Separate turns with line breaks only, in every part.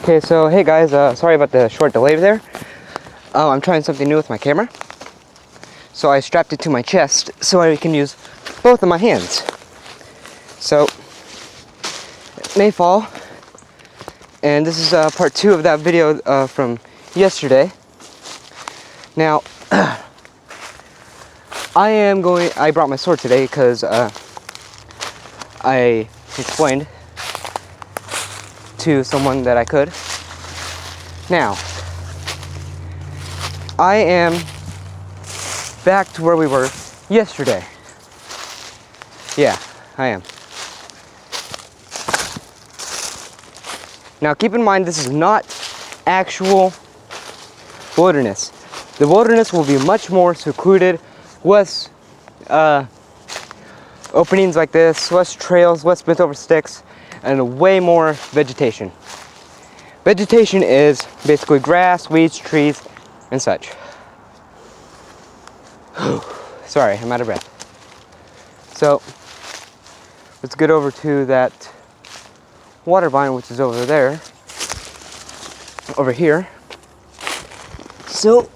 Okay, so hey guys, sorry about the short delay there. I'm trying something new with my camera. So I strapped it to my chest so I can use both of my hands. So, it may fall. And this is part 2 of that video from yesterday. Now, I brought my sword today because I explained to someone that I could. Now, I am back to where we were yesterday. Yeah, I am. Now keep in mind, this is not actual wilderness. The wilderness will be much more secluded, less openings like this, less trails, less bent over sticks, and way more vegetation. Vegetation is basically grass, weeds, trees, and such. Sorry, I'm out of breath. So, let's get over to that water vine, which is over there, over here. So,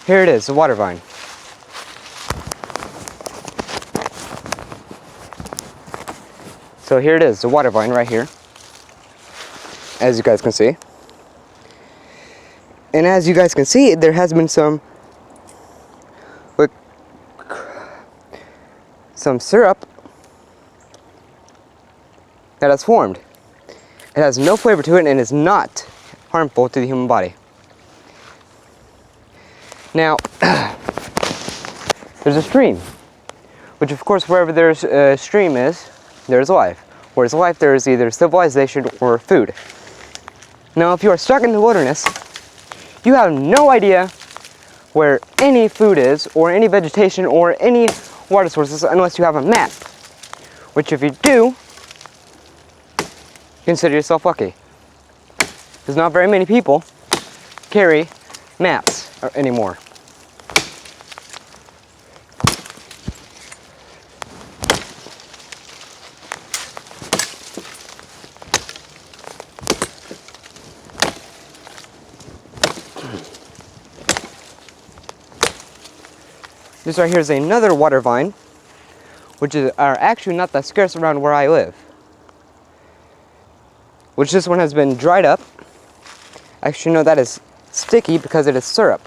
here it is, the water vine. So here it is, the water vine right here, as you guys can see. And as you guys can see, there has been some syrup that has formed. It has no flavor to it and is not harmful to the human body. Now, there's a stream, which of course wherever there's a stream is, there's life. Whereas life, there is either civilization or food. Now, if you are stuck in the wilderness, you have no idea where any food is, or any vegetation, or any water sources unless you have a map. Which if you do, consider yourself lucky. Because not very many people carry maps anymore. This right here is another water vine, which are actually not that scarce around where I live. Which this one has been dried up. Actually, no, that is sticky because it is syrup.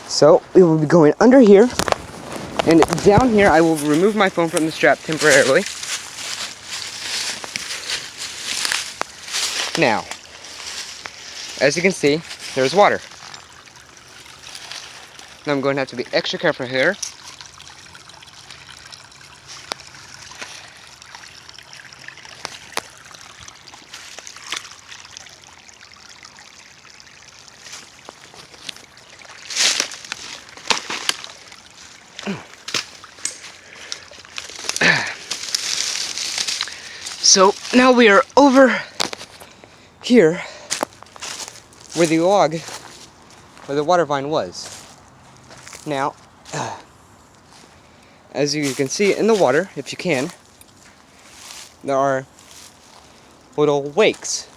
So we will be going under here, and down here I will remove my phone from the strap temporarily. Now, as you can see, there's water. Now I'm going to have to be extra careful here. So now we are over here where the log, where the water vine was. Now, as you can see in the water, if you can, there are little wakes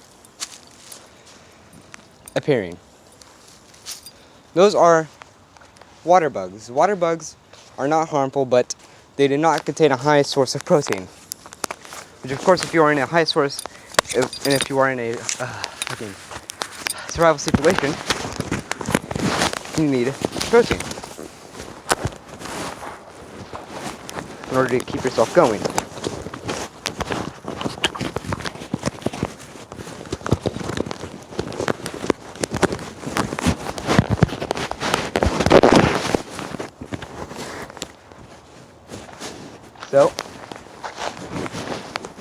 appearing. Those are water bugs. Water bugs are not harmful, but they do not contain a high source of protein. Which, of course, if you are in a high source, and if you are in a survival situation, you need protein in order to keep yourself going. So,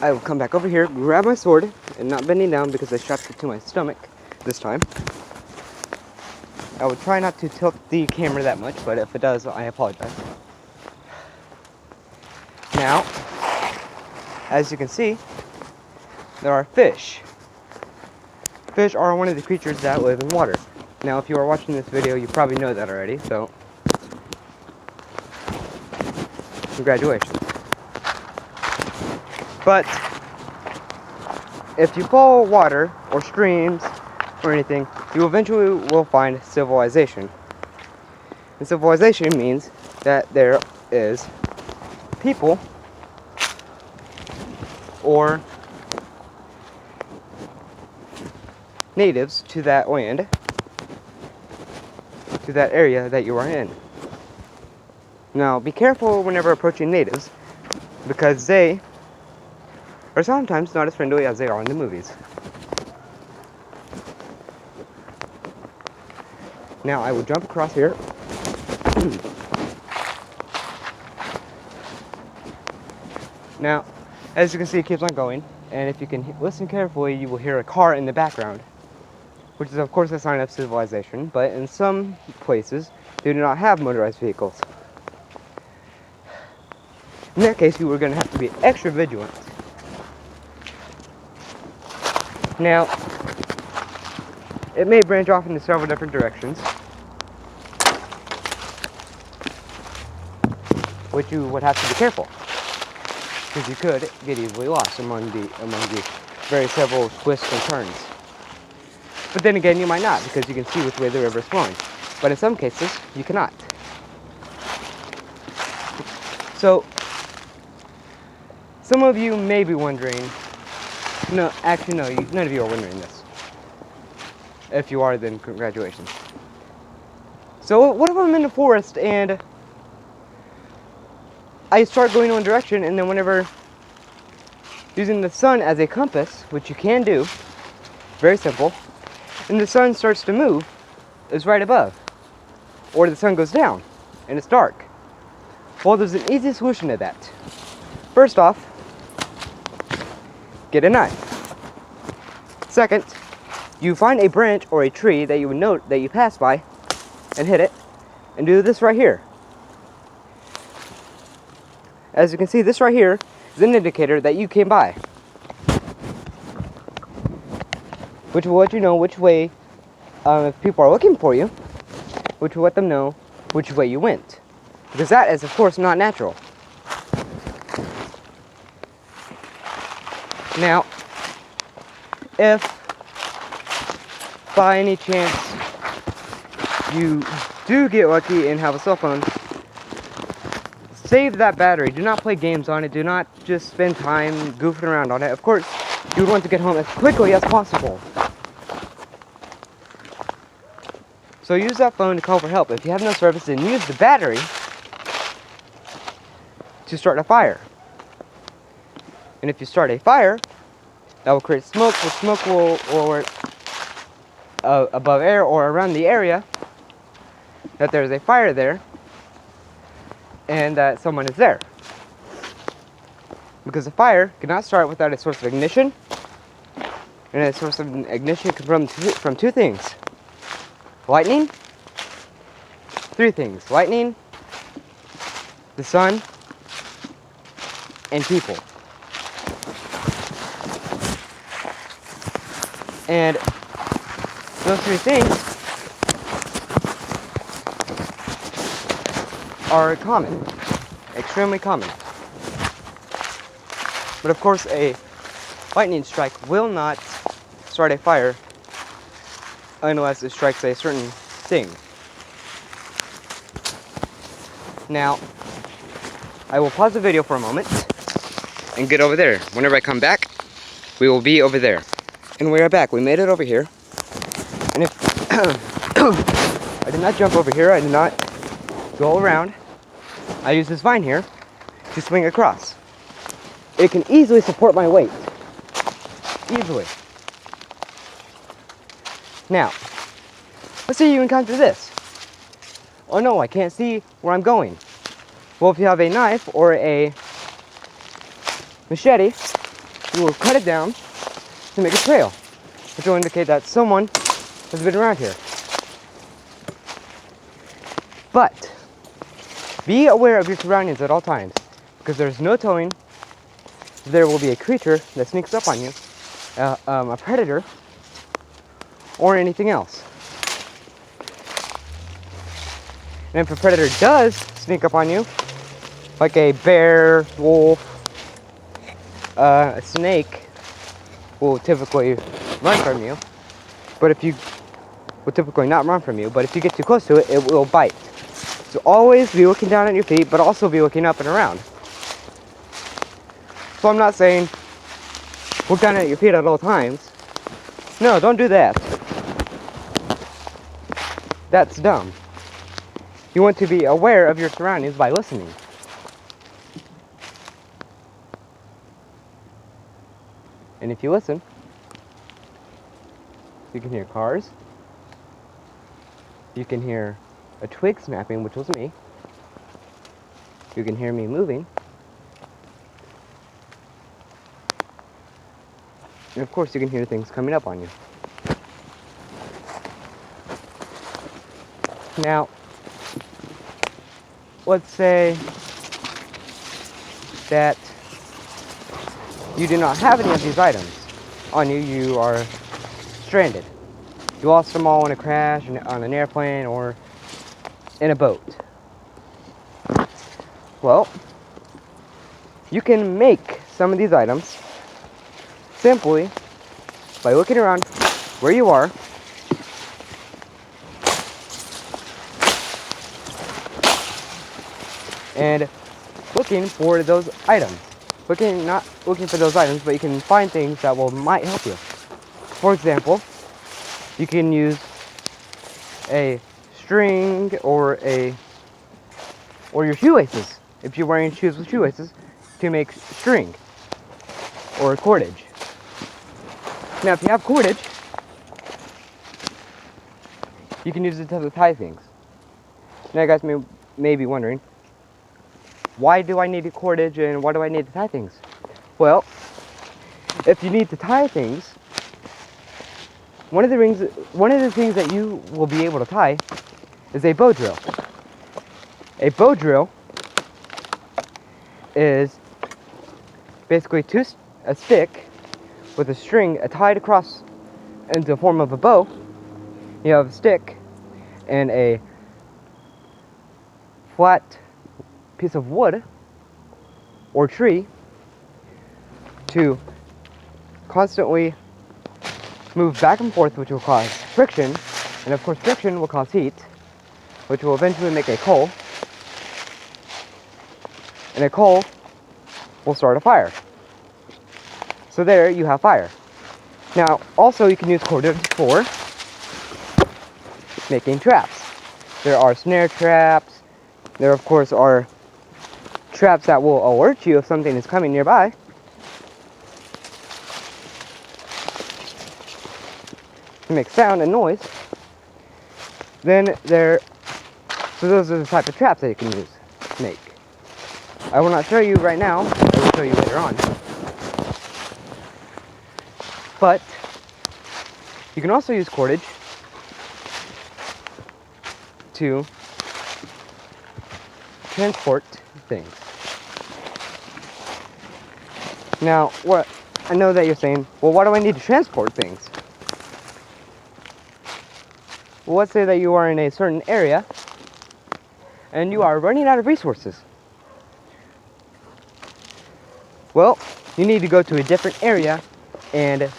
I will come back over here, grab my sword, and not bending down because I strapped it to my stomach this time. I will try not to tilt the camera that much, but if it does, I apologize. Now, as you can see, there are fish. Fish are one of the creatures that live in water. Now, if you are watching this video, you probably know that already, so congratulations. But if you follow water or streams or anything, you eventually will find civilization. And civilization means that there is people or natives to that land, to that area that you are in. Now, be careful whenever approaching natives, because they are sometimes not as friendly as they are in the movies. Now, I will jump across here. Now, as you can see, it keeps on going, and if you can listen carefully, you will hear a car in the background, which is of course a sign of civilization, but in some places, they do not have motorized vehicles. In that case, you are going to have to be extra vigilant. Now, it may branch off into several different directions, which you would have to be careful, because you could get easily lost among the very several twists and turns. But then again, you might not, because you can see which way the river is flowing. But in some cases, you cannot. So, some of you may be wondering, no, actually no, none of you are wondering this. If you are, then congratulations. So, what if I'm in the forest and I start going in one direction, and then whenever using the sun as a compass, which you can do, very simple, and the sun starts to move, is right above, or the sun goes down and it's dark. Well, there's an easy solution to that. First off, get a knife. Second, you find a branch or a tree that you would note that you pass by and hit it, and do this right here. As you can see, this right here is an indicator that you came by, which will let you know which way, if people are looking for you, which will let them know which way you went. Because that is, of course, not natural. Now, if by any chance you do get lucky and have a cell phone, save that battery. Do not play games on it. Do not just spend time goofing around on it. Of course, you would want to get home as quickly as possible. So use that phone to call for help. If you have no service, then use the battery to start a fire. And if you start a fire, that will create smoke. The smoke will, or above air or around the area, that there's a fire there, and that someone is there. Because a fire cannot start without a source of ignition, and a source of ignition can come from two things: lightning, three things: lightning, the sun, and people. And those three things are common, extremely common. But of course, a lightning strike will not start a fire unless it strikes a certain thing. Now, I will pause the video for a moment and get over there. Whenever I come back, we will be over there. And we are back. We made it over here. And if I did not jump over here, I did not go around, I use this vine here to swing across. It can easily support my weight. Easily. Now, let's say you encounter this. Oh no, I can't see where I'm going. Well, if you have a knife or a machete, you will cut it down to make a trail, which will indicate that someone has been around here. But be aware of your surroundings at all times, because there's no telling if there will be a creature that sneaks up on you, a predator, or anything else. And if a predator does sneak up on you, like a bear, wolf, a snake will typically run from you. But if you will typically not run from you, but if you get too close to it, it will bite. So always be looking down at your feet, but also be looking up and around. So I'm not saying look down at your feet at all times. No, don't do that. That's dumb. You want to be aware of your surroundings by listening. And if you listen, you can hear cars. You can hear a twig snapping, which was me. You can hear me moving. And of course you can hear things coming up on you. Now, let's say that you do not have any of these items on you. You are stranded. You lost them all in a crash, on an airplane, or in a boat. Well, you can make some of these items simply by looking around where you are and looking for those items. Not looking for those items, but you can find things that might help you. For example, you can use a string or your shoelaces. If you're wearing shoes with shoelaces, to make string or cordage. Now, if you have cordage, you can use it to tie things. Now, you guys may be wondering, why do I need cordage and why do I need to tie things? Well, if you need to tie things, one of the things that you will be able to tie is a bow drill. A bow drill is basically a stick with a string tied across into the form of a bow. You have a stick and a flat piece of wood or tree to constantly move back and forth, which will cause friction, and of course friction will cause heat, which will eventually make a coal, and a coal will start a fire. So there you have fire. Now also you can use cordage for making traps. There are snare traps. There of course are traps that will alert you if something is coming nearby. To make sound and noise. So those are the type of traps that you can make. I will not show you right now. I will show you later on. But you can also use cordage to transport things. Now, I know that you're saying, well, why do I need to transport things? Well, let's say that you are in a certain area and you are running out of resources. Well, you need to go to a different area and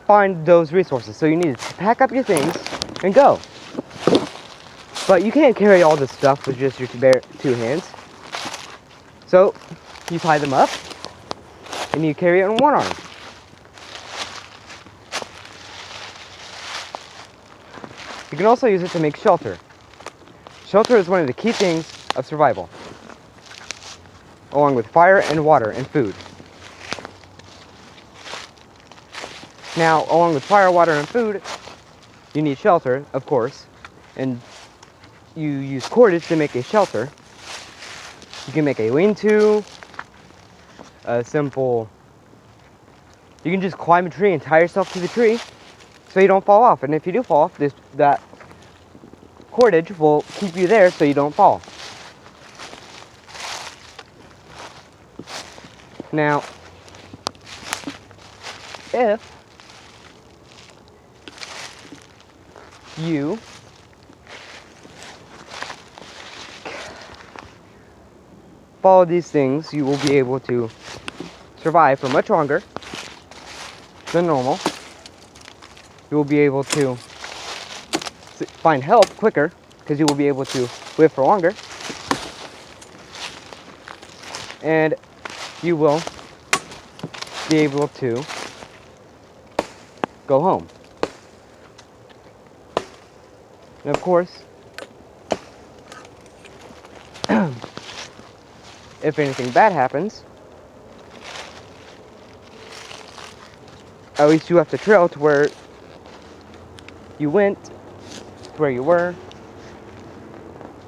find those resources. So you need to pack up your things and go. But you can't carry all this stuff with just your two hands. So you tie them up and you carry it on one arm. You can also use it to make shelter. Shelter is one of the key things of survival, along with fire and water and food. Now, along with fire, water, and food, you need shelter, of course, and you use cordage to make a shelter. You can make a lean-to, you can just climb a tree and tie yourself to the tree so you don't fall off. And if you do fall off, that cordage will keep you there so you don't fall. Now, if you follow these things, you will be able to survive for much longer than normal. You will be able to find help quicker because you will be able to live for longer. And you will be able to go home. And of course, if anything bad happens, at least you have the trail to where you went, to where you were,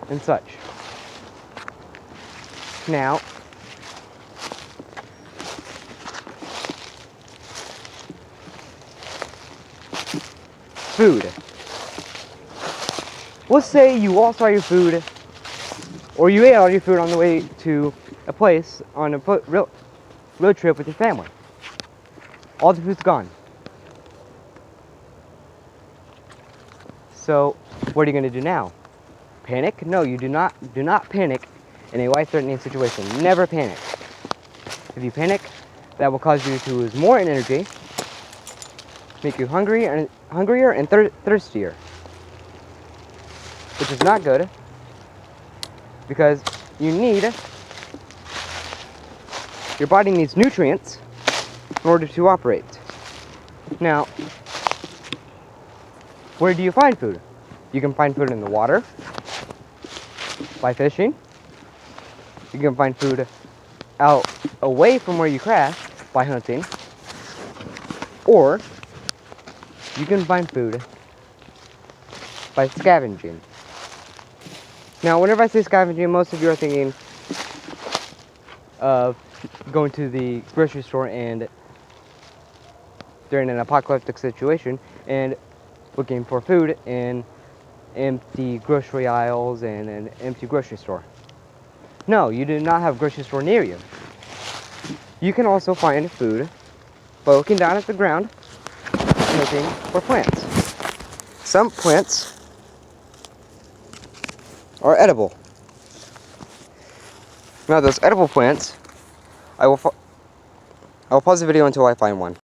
and such. Now, food. Let's say you lost all your food, or you ate all your food on the way to a place on a road trip with your family. All the food's gone. So, what are you going to do now? Panic? No, you do not panic in a life-threatening situation. Never panic. If you panic, that will cause you to lose more energy, make you hungrier and thirstier, which is not good because your body needs nutrients in order to operate. Now, where do you find food? You can find food in the water by fishing. You can find food out away from where you crashed by hunting. Or you can find food by scavenging. Now, whenever I say scavenging, most of you are thinking of going to the grocery store and during an apocalyptic situation and looking for food in empty grocery aisles and an empty grocery store. No, you do not have a grocery store near you. You can also find food by looking down at the ground and looking for plants. Some plants are edible. Now those edible plants, I will pause the video until I find one.